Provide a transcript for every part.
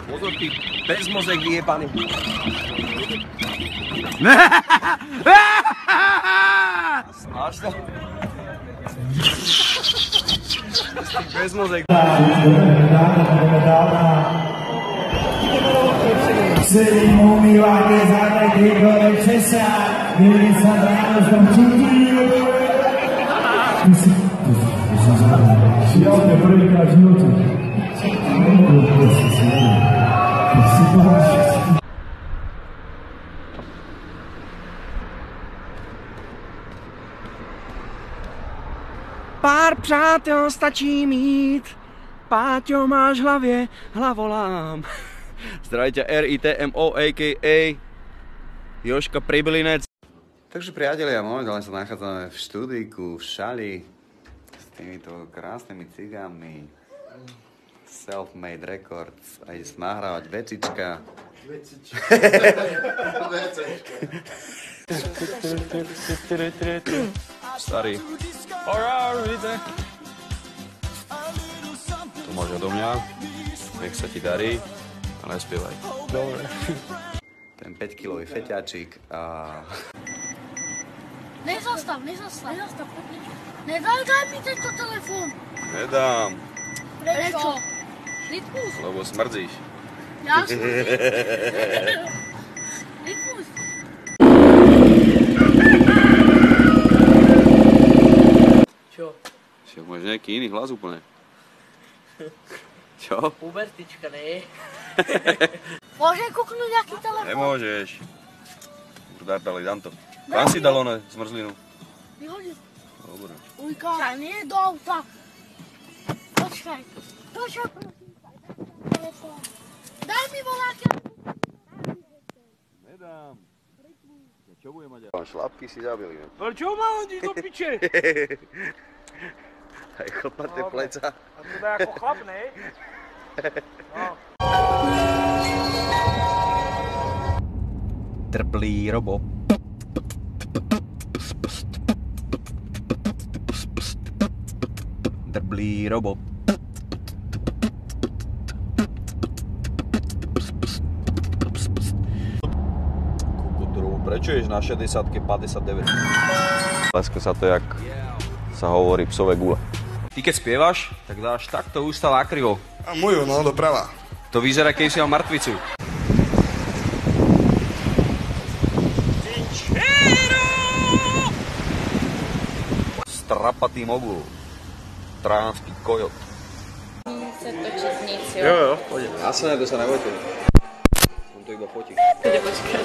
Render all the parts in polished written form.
Pozor, ty bezmozek vyjebaný. Máš to? Bezmozek. Celý umývanie zadnej výbore přesa, kdy sa ráno som čutil. Ja to prvýkrát v živote. Pár přátel stačí mít, Páťo máš v hlavě hlavolám. Zdravite RITMO a.k.a. Jožka Pribylinec. Takže priatelia, momentálne sa nachádzame v štúdijku v Šali s týmito krásnymi cigánmi. Self-made records a ide sa nahrávať vecička. Starý. To máš odo mňa. Nech sa ti darí. A nespievaj. Dobre. Ten 5-kilový feťáčik a... Nezastav. Nedaj mi tento telefón. Nedám. Prečo? Litmus. Lebo smrdzíš. Ja smrdzím. Litmus. Čo? Však máš nejaký iný hlas úplne. Čo? Pubertička, ne? Môžem kúknúť nejaký telefón? Nemôžeš. Už dám to. Kam si dal ono zmrzlinu? Vyhodím. Dobre. Ujka. Čaj, nie do auta. Počkaj, prosím. Telefón. Daj mi voláte. Nedám. Ja čo budem mať? Šlapky si zabili. Ale čo mám hodí do piče? Aj chlpaté pleca. A to dá ako chlap, ne? No. Trblý robo. Trblý robo. Prečo ješ na 60-ke 59? Lesko sa to, jak sa hovorí, psové gule. Ty keď spievaš, tak dáš takto ústa lakrivo. A moju, no, doprava. To vyzerá, keď si mal mŕtvicu. Strapatý mogul. Tránský kojot. Chce točiť nic, jo? Jo, poď. Jasné, to sa nebojte. On to iba fotí. Bude počkať.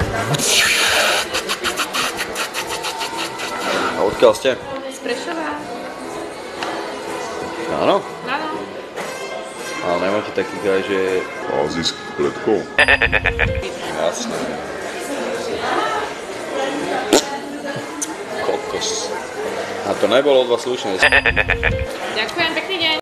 A odkiaľ ste? Z Prešova. Áno? Áno. Ale nemáte taký gaj, že... Azijský pletkov. Jasné. Kokos. A to nebolo od vás slušné. Ďakujem, pekný deň.